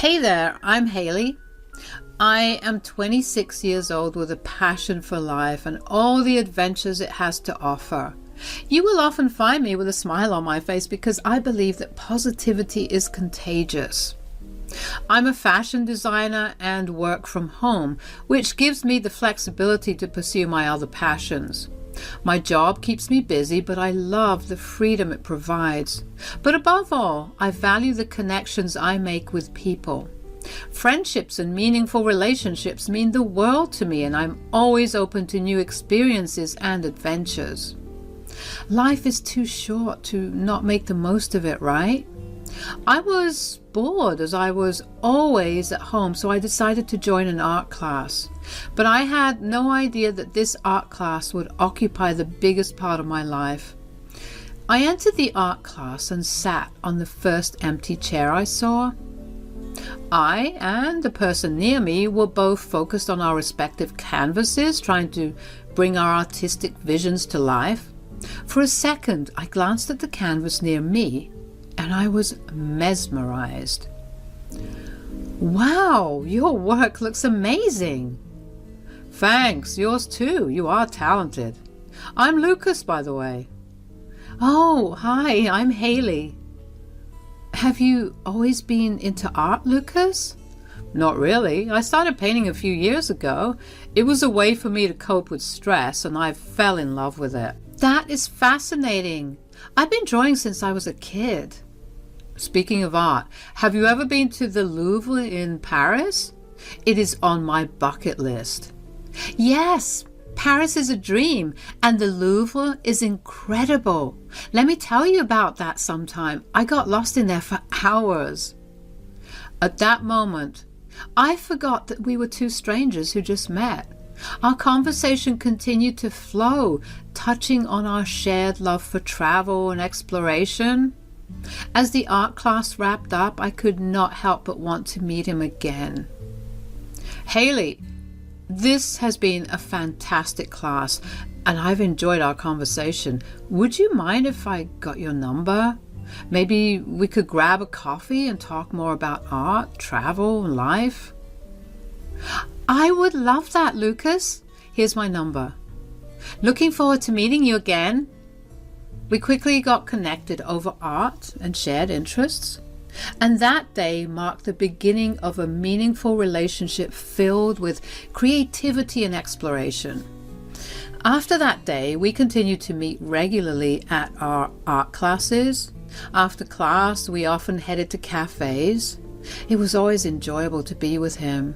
Hey there, I'm Haley. I am 26 years old with a passion for life and all the adventures it has to offer. You will often find me with a smile on my face because I believe that positivity is contagious. I'm a fashion designer and work from home, which gives me the flexibility to pursue my other passions. My job keeps me busy, but I love the freedom it provides. But above all, I value the connections I make with people. Friendships and meaningful relationships mean the world to me, and I'm always open to new experiences and adventures. Life is too short to not make the most of it, right? I was bored as I was always at home, so I decided to join an art class. But I had no idea that this art class would occupy the biggest part of my life. I entered the art class and sat on the first empty chair I saw. I and the person near me were both focused on our respective canvases, trying to bring our artistic visions to life. For a second, I glanced at the canvas near me, and I was mesmerized. Wow, your work looks amazing. Thanks, yours too. You are talented. I'm Lucas, by the way. Oh, hi, I'm Haley. Have you always been into art, Lucas? Not really. I started painting a few years ago. It was a way for me to cope with stress, and I fell in love with it. That is fascinating. I've been drawing since I was a kid. Speaking of art, have you ever been to the Louvre in Paris? It is on my bucket list. Yes, Paris is a dream, and the Louvre is incredible. Let me tell you about that sometime. I got lost in there for hours. At that moment, I forgot that we were two strangers who just met. Our conversation continued to flow, touching on our shared love for travel and exploration. As the art class wrapped up, I could not help but want to meet him again. Haley, this has been a fantastic class, and I've enjoyed our conversation. Would you mind if I got your number? Maybe we could grab a coffee and talk more about art, travel, and life? I would love that, Lucas. Here's my number. Looking forward to meeting you again. We quickly got connected over art and shared interests, and that day marked the beginning of a meaningful relationship filled with creativity and exploration. After that day, we continued to meet regularly at our art classes. After class, we often headed to cafes. It was always enjoyable to be with him.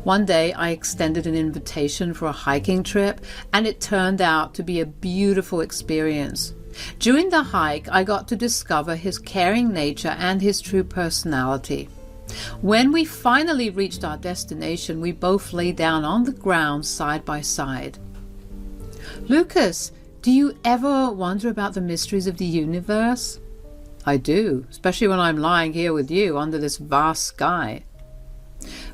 One day, I extended an invitation for a hiking trip, and it turned out to be a beautiful experience. During the hike, I got to discover his caring nature and his true personality. When we finally reached our destination, we both lay down on the ground side by side. Lucas, do you ever wonder about the mysteries of the universe? I do, especially when I'm lying here with you under this vast sky.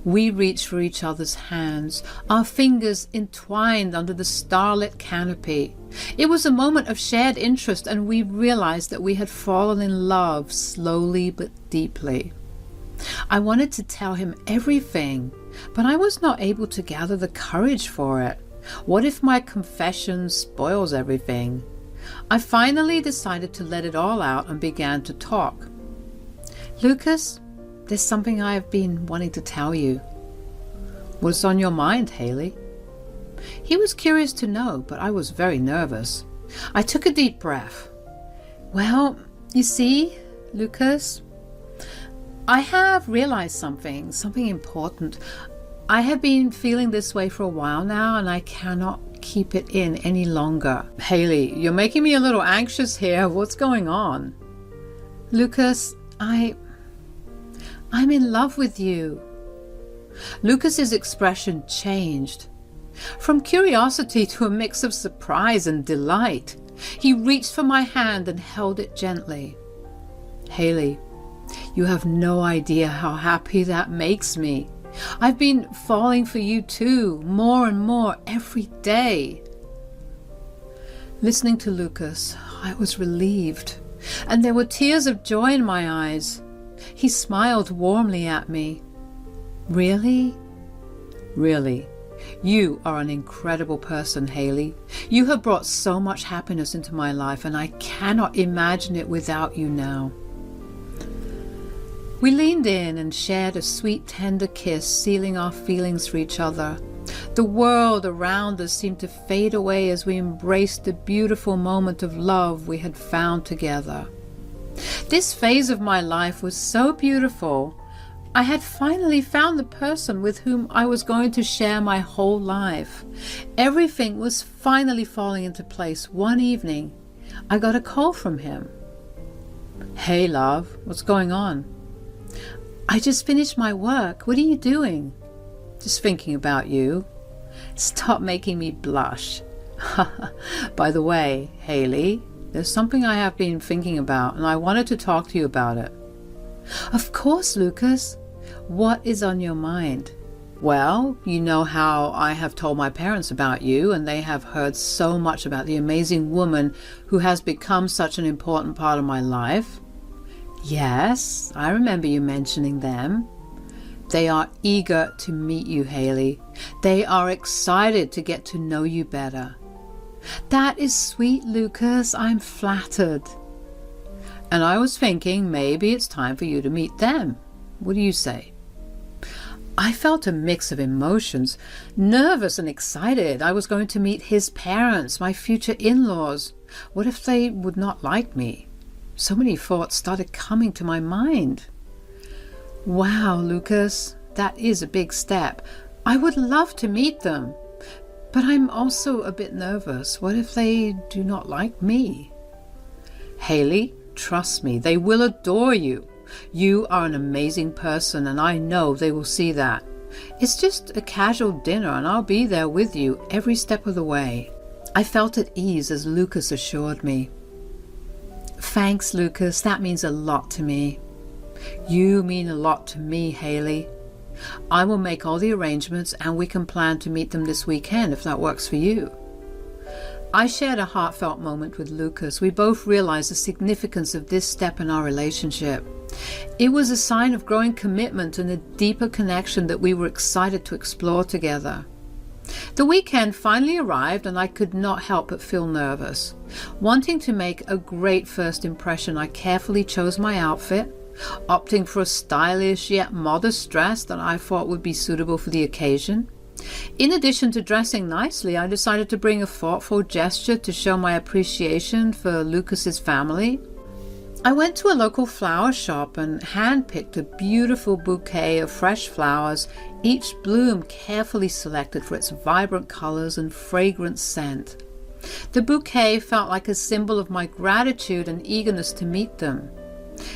We reached for each other's hands, our fingers entwined under the starlit canopy. It was a moment of shared interest, and we realized that we had fallen in love slowly but deeply. I wanted to tell him everything, but I was not able to gather the courage for it. What if my confession spoils everything? I finally decided to let it all out and began to talk. Lucas, there's something I have been wanting to tell you. What's on your mind, Haley? He was curious to know, but I was very nervous. I took a deep breath. Well, you see, Lucas, I have realized something important. I have been feeling this way for a while now, and I cannot keep it in any longer. Haley, you're making me a little anxious here. What's going on? Lucas, I'm in love with you. Lucas's expression changed. From curiosity to a mix of surprise and delight, he reached for my hand and held it gently. Haley, you have no idea how happy that makes me. I've been falling for you too, more and more every day. Listening to Lucas, I was relieved, and there were tears of joy in my eyes. He smiled warmly at me. Really? Really. You are an incredible person, Haley. You have brought so much happiness into my life, and I cannot imagine it without you now. We leaned in and shared a sweet, tender kiss, sealing our feelings for each other. The world around us seemed to fade away as we embraced the beautiful moment of love we had found together. This phase of my life was so beautiful. I had finally found the person with whom I was going to share my whole life. Everything was finally falling into place. One evening, I got a call from him. "Hey, love, what's going on?" "I just finished my work. What are you doing?" "Just thinking about you." Stop making me blush. By the way, Haley, there's something I have been thinking about, and I wanted to talk to you about it. Of course, Lucas. What is on your mind? Well, you know how I have told my parents about you, and they have heard so much about the amazing woman who has become such an important part of my life. Yes, I remember you mentioning them. They are eager to meet you, Haley. They are excited to get to know you better. That is sweet, Lucas. I'm flattered. And I was thinking maybe it's time for you to meet them. What do you say? I felt a mix of emotions, nervous and excited. I was going to meet his parents, my future in-laws. What if they would not like me? So many thoughts started coming to my mind. Wow, Lucas, that is a big step. I would love to meet them, but I'm also a bit nervous. What if they do not like me? Haley, trust me, they will adore you. You are an amazing person, and I know they will see that. It's just a casual dinner, and I'll be there with you every step of the way. I felt at ease as Lucas assured me. Thanks, Lucas. That means a lot to me. You mean a lot to me, Haley. I will make all the arrangements, and we can plan to meet them this weekend if that works for you. I shared a heartfelt moment with Lucas. We both realized the significance of this step in our relationship. It was a sign of growing commitment and a deeper connection that we were excited to explore together. The weekend finally arrived, and I could not help but feel nervous. Wanting to make a great first impression, I carefully chose my outfit, opting for a stylish yet modest dress that I thought would be suitable for the occasion. In addition to dressing nicely, I decided to bring a thoughtful gesture to show my appreciation for Lucas's family. I went to a local flower shop and handpicked a beautiful bouquet of fresh flowers, each bloom carefully selected for its vibrant colors and fragrant scent. The bouquet felt like a symbol of my gratitude and eagerness to meet them.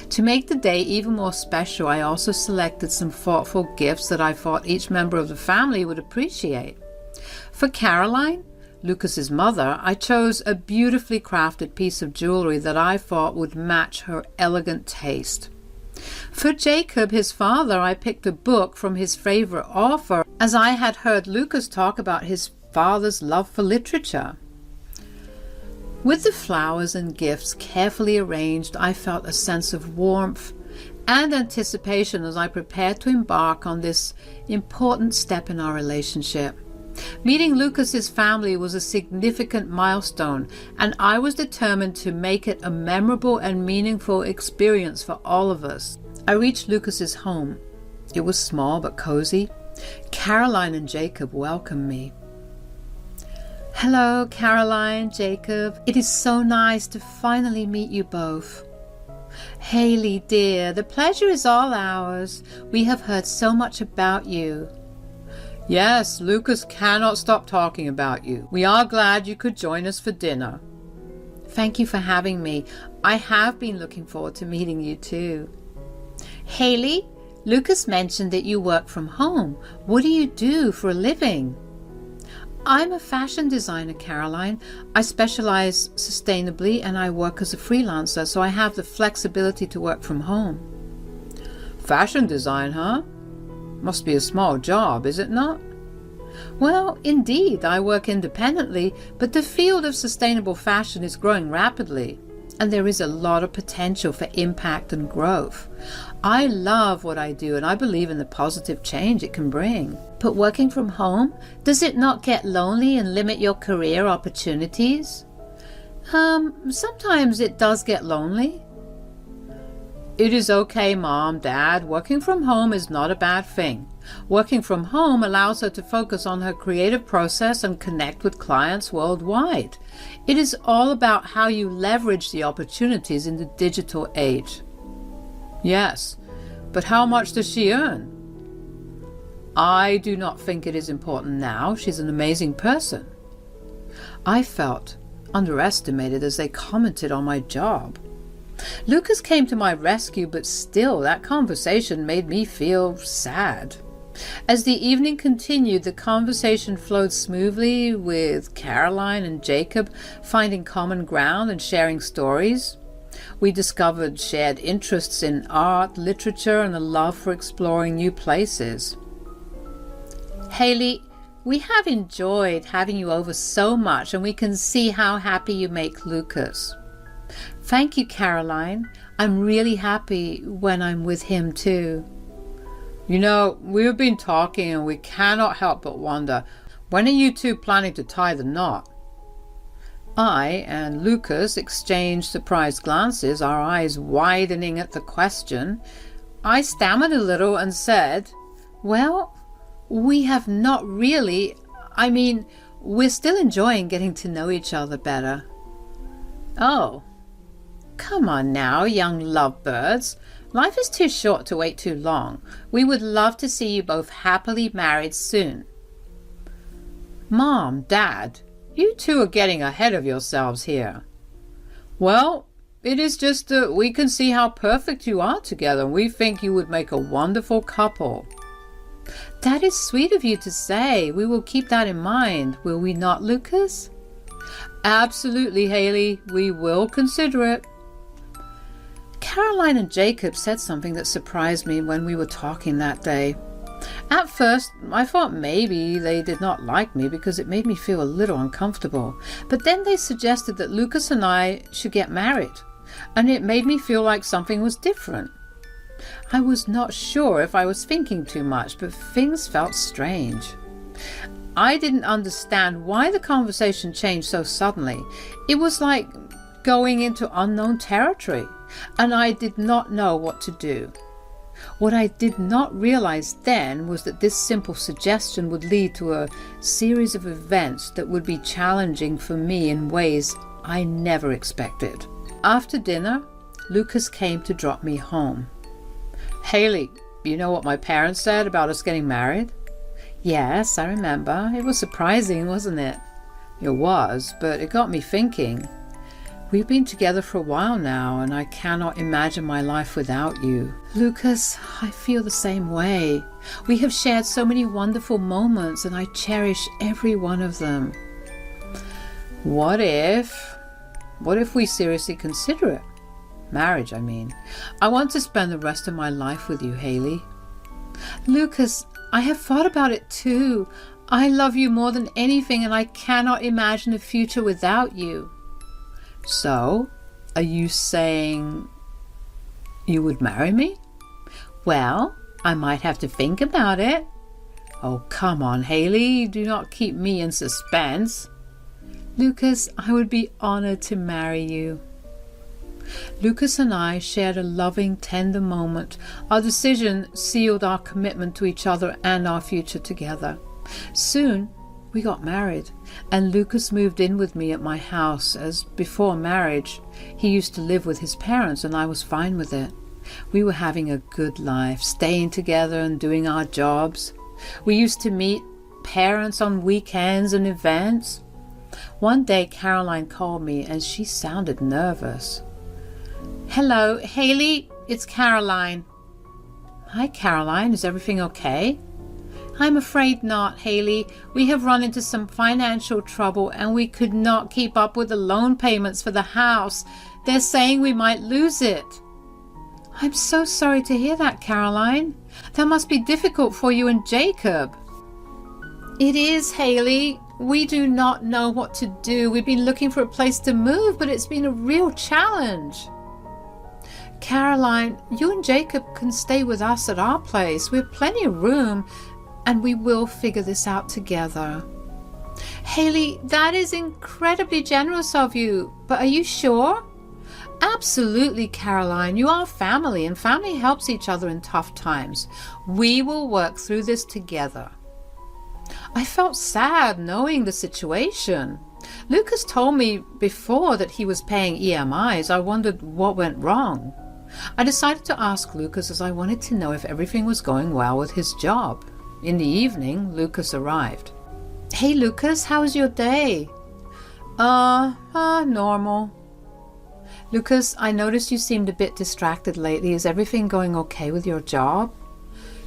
To make the day even more special, I also selected some thoughtful gifts that I thought each member of the family would appreciate. For Caroline, Lucas's mother, I chose a beautifully crafted piece of jewelry that I thought would match her elegant taste. For Jacob, his father, I picked a book from his favorite author, as I had heard Lucas talk about his father's love for literature. With the flowers and gifts carefully arranged, I felt a sense of warmth and anticipation as I prepared to embark on this important step in our relationship. Meeting Lucas's family was a significant milestone, and I was determined to make it a memorable and meaningful experience for all of us. I reached Lucas's home. It was small but cozy. Caroline and Jacob welcomed me. Hello, Caroline, Jacob. It is so nice to finally meet you both. Haley, dear, the pleasure is all ours. We have heard so much about you. Yes, Lucas cannot stop talking about you. We are glad you could join us for dinner. Thank you for having me. I have been looking forward to meeting you too. Haley, Lucas mentioned that you work from home. What do you do for a living? I'm a fashion designer, Caroline. I specialize sustainably and I work as a freelancer, so I have the flexibility to work from home. Fashion design, huh? Must be a small job, is it not? Well, indeed, I work independently, but the field of sustainable fashion is growing rapidly. and there is a lot of potential for impact and growth. I love what I do, and I believe in the positive change it can bring. But working from home, does it not get lonely and limit your career opportunities? Sometimes it does get lonely. It is okay, Mom, Dad. Working from home is not a bad thing. Working from home allows her to focus on her creative process and connect with clients worldwide. It is all about how you leverage the opportunities in the digital age. Yes, but how much does she earn? I do not think it is important now. She's an amazing person. I felt underestimated as they commented on my job. Lucas came to my rescue, but still, that conversation made me feel sad. As the evening continued, the conversation flowed smoothly, with Caroline and Jacob finding common ground and sharing stories. We discovered shared interests in art, literature, and a love for exploring new places. Haley, we have enjoyed having you over so much, and we can see how happy you make Lucas. Thank you, Caroline. I'm really happy when I'm with him too. You know, we have been talking and we cannot help but wonder, when are you two planning to tie the knot? I and Lucas exchanged surprised glances, our eyes widening at the question. I stammered a little and said, well, we have not really. We're still enjoying getting to know each other better. Oh, come on now, young lovebirds. Life is too short to wait too long. We would love to see you both happily married soon. Mom, Dad, you two are getting ahead of yourselves here. Well, it is just that we can see how perfect you are together, and we think you would make a wonderful couple. That is sweet of you to say. We will keep that in mind, will we not, Lucas? Absolutely, Haley. We will consider it. Caroline and Jacob said something that surprised me when we were talking that day. At first, I thought maybe they did not like me because it made me feel a little uncomfortable. But then they suggested that Lucas and I should get married, and it made me feel like something was different. I was not sure if I was thinking too much, but things felt strange. I didn't understand why the conversation changed so suddenly. It was like going into unknown territory, and I did not know what to do. What I did not realize then was that this simple suggestion would lead to a series of events that would be challenging for me in ways I never expected. After dinner, Lucas came to drop me home. Haley, you know what my parents said about us getting married? Yes, I remember. It was surprising, wasn't it? It was, but it got me thinking. We've been together for a while now, and I cannot imagine my life without you. Lucas, I feel the same way. We have shared so many wonderful moments, and I cherish every one of them. What if we seriously consider it? Marriage, I mean. I want to spend the rest of my life with you, Haley. Lucas, I have thought about it too. I love you more than anything, and I cannot imagine a future without you. So, are you saying you would marry me? Well, I might have to think about it. Oh, come on, Haley. Do not keep me in suspense. Lucas, I would be honored to marry you. Lucas and I shared a loving, tender moment. Our decision sealed our commitment to each other and our future together. Soon, we got married, and Lucas moved in with me at my house, as before marriage. He used to live with his parents, and I was fine with it. We were having a good life, staying together and doing our jobs. We used to meet parents on weekends and events. One day, Caroline called me, and she sounded nervous. Hello, Haley, it's Caroline. Hi, Caroline, is everything okay? I'm afraid not, Haley. We have run into some financial trouble, and we could not keep up with the loan payments for the house. They're saying we might lose it. I'm so sorry to hear that, Caroline. That must be difficult for you and Jacob. It is, Haley. We do not know what to do. We've been looking for a place to move, but it's been a real challenge. Caroline, you and Jacob can stay with us at our place. We have plenty of room, and we will figure this out together. Haley, that is incredibly generous of you, but are you sure? Absolutely, Caroline. You are family, and family helps each other in tough times. We will work through this together. I felt sad knowing the situation. Lucas told me before that he was paying EMIs. I wondered what went wrong. I decided to ask Lucas as I wanted to know if everything was going well with his job. In the evening, Lucas arrived. Hey, Lucas, how was your day? Normal. Lucas, I noticed you seemed a bit distracted lately. Is everything going okay with your job?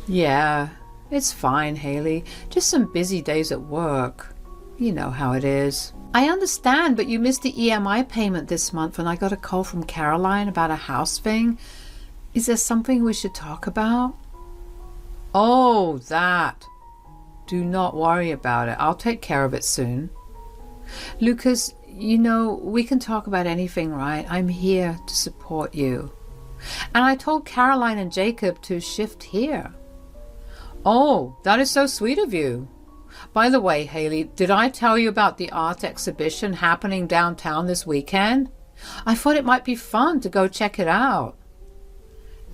Yeah, it's fine, Haley. Just some busy days at work. You know how it is. I understand, but you missed the EMI payment this month and I got a call from Caroline about a house thing. Is there something we should talk about? Oh, that. Do not worry about it. I'll take care of it soon. Lucas, you know, we can talk about anything, right? I'm here to support you. And I told Caroline and Jacob to shift here. Oh, that is so sweet of you. By the way, Haley, did I tell you about the art exhibition happening downtown this weekend? I thought it might be fun to go check it out.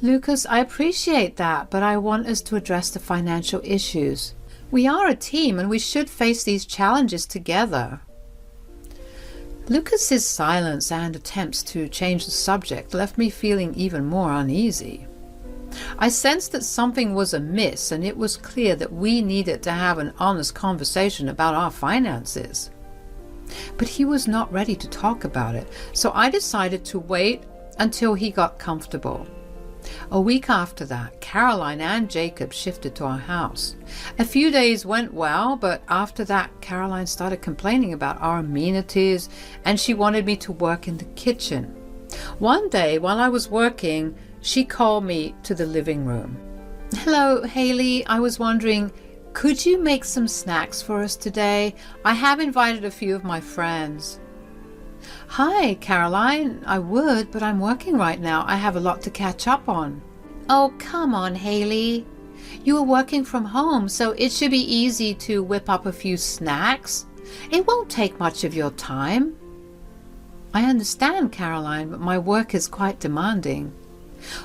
Lucas, I appreciate that, but I want us to address the financial issues. We are a team and we should face these challenges together. Lucas's silence and attempts to change the subject left me feeling even more uneasy. I sensed that something was amiss, and it was clear that we needed to have an honest conversation about our finances. But he was not ready to talk about it, so I decided to wait until he got comfortable. A week after that, Caroline and Jacob shifted to our house. A few days went well, but after that, Caroline started complaining about our amenities, and she wanted me to work in the kitchen. One day, while I was working, she called me to the living room. Hello, Haley. I was wondering, could you make some snacks for us today? I have invited a few of my friends. Hi, Caroline. I would, but I'm working right now. I have a lot to catch up on. Oh, come on, Haley. You are working from home, so it should be easy to whip up a few snacks. It won't take much of your time. I understand, Caroline, but my work is quite demanding.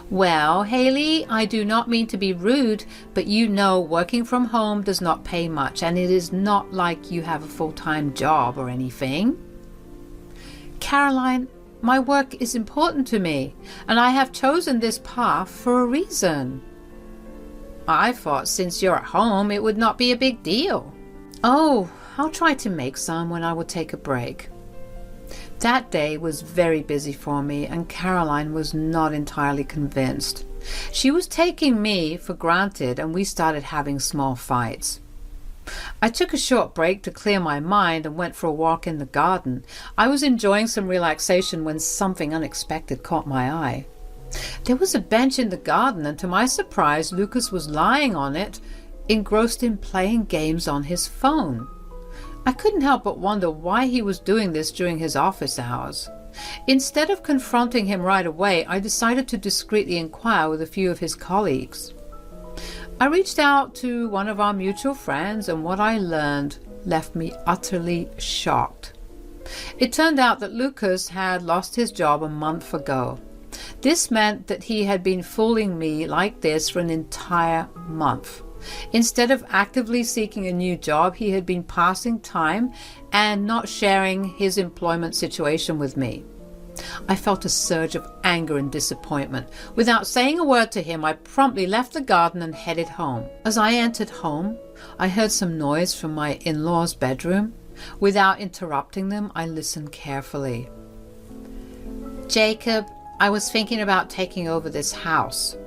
Well, Haley, I do not mean to be rude, but you know working from home does not pay much, and it is not like you have a full-time job or anything. Caroline, my work is important to me, and I have chosen this path for a reason. I thought since you're at home, it would not be a big deal. Oh, I'll try to make some when I will take a break. That day was very busy for me, and Caroline was not entirely convinced. She was taking me for granted, and we started having small fights. I took a short break to clear my mind and went for a walk in the garden. I was enjoying some relaxation when something unexpected caught my eye. There was a bench in the garden, and to my surprise, Lucas was lying on it, engrossed in playing games on his phone. I couldn't help but wonder why he was doing this during his office hours. Instead of confronting him right away, I decided to discreetly inquire with a few of his colleagues. I reached out to one of our mutual friends, and what I learned left me utterly shocked. It turned out that Lucas had lost his job a month ago. This meant that he had been fooling me like this for an entire month. Instead of actively seeking a new job, he had been passing time and not sharing his employment situation with me. I felt a surge of anger and disappointment. Without saying a word to him, I promptly left the garden and headed home. As I entered home, I heard some noise from my in-laws' bedroom. Without interrupting them, I listened carefully. Jacob, I was thinking about taking over this house.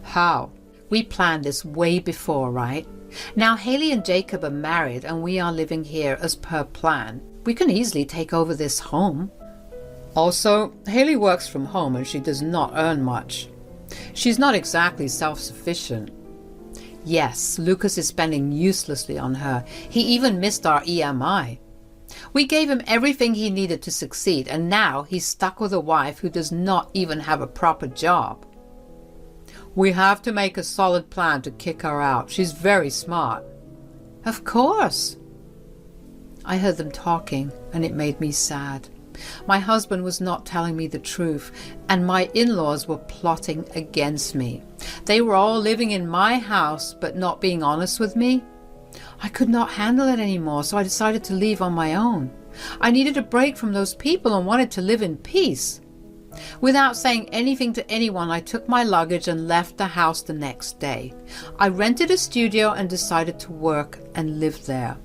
How? We planned this way before, right? Now Haley and Jacob are married and we are living here as per plan. We can easily take over this home. Also, Haley works from home and she does not earn much. She's not exactly self-sufficient. Yes, Lucas is spending uselessly on her. He even missed our EMI. We gave him everything he needed to succeed, and now he's stuck with a wife who does not even have a proper job. We have to make a solid plan to kick her out. She's very smart. Of course. I heard them talking, and it made me sad. My husband was not telling me the truth, and my in-laws were plotting against me. They were all living in my house, but not being honest with me. I could not handle it anymore, so I decided to leave on my own. I needed a break from those people and wanted to live in peace. Without saying anything to anyone, I took my luggage and left the house the next day. I rented a studio and decided to work and live there.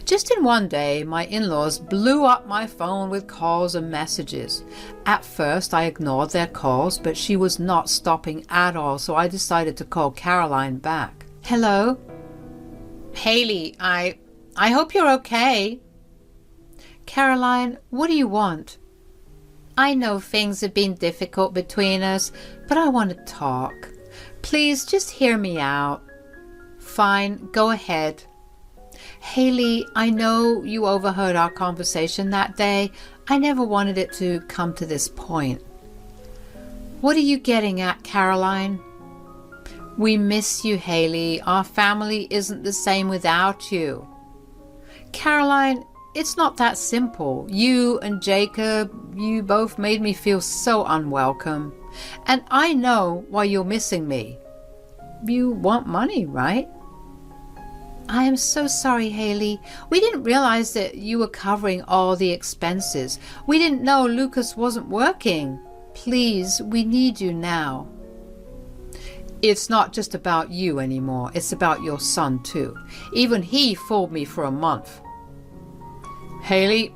Just in one day, my in-laws blew up my phone with calls and messages. At first, I ignored their calls, but she was not stopping at all, so I decided to call Caroline back. Hello? Haley, I hope you're okay. Caroline, what do you want? I know things have been difficult between us, but I want to talk. Please just hear me out. Fine, go ahead. Haley, I know you overheard our conversation that day. I never wanted it to come to this point. What are you getting at, Caroline? We miss you, Haley. Our family isn't the same without you. Caroline, it's not that simple. You and Jacob, you both made me feel so unwelcome. And I know why you're missing me. You want money, right? I am so sorry, Haley. We didn't realize that you were covering all the expenses. We didn't know Lucas wasn't working. Please, we need you now. It's not just about you anymore. It's about your son, too. Even he fooled me for a month. Haley,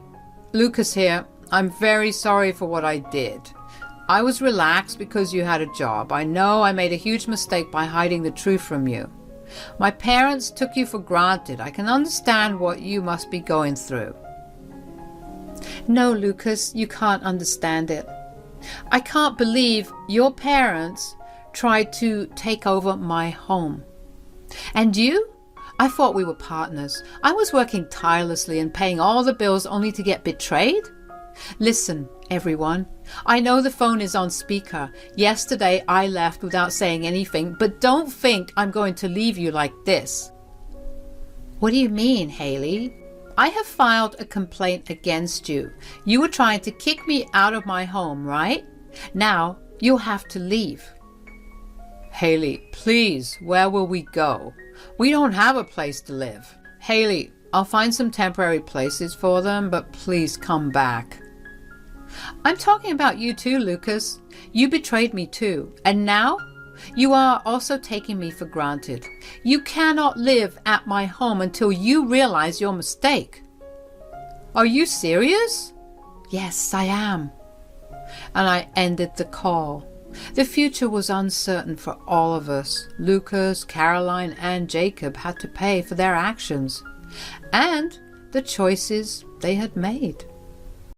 Lucas here. I'm very sorry for what I did. I was relaxed because you had a job. I know I made a huge mistake by hiding the truth from you. My parents took you for granted. I can understand what you must be going through. No, Lucas, you can't understand it. I can't believe your parents tried to take over my home. And you? I thought we were partners. I was working tirelessly and paying all the bills only to get betrayed? Listen, everyone. I know the phone is on speaker. Yesterday I left without saying anything, but don't think I'm going to leave you like this. What do you mean, Haley? I have filed a complaint against you. You were trying to kick me out of my home, right? Now you'll have to leave. Haley, please, where will we go? We don't have a place to live. Haley, I'll find some temporary places for them, but please come back. I'm talking about you too, Lucas. You betrayed me too, and now you are also taking me for granted. You cannot live at my home until you realize your mistake. Are you serious? Yes, I am. And I ended the call. The future was uncertain for all of us. Lucas, Caroline, and Jacob had to pay for their actions and the choices they had made.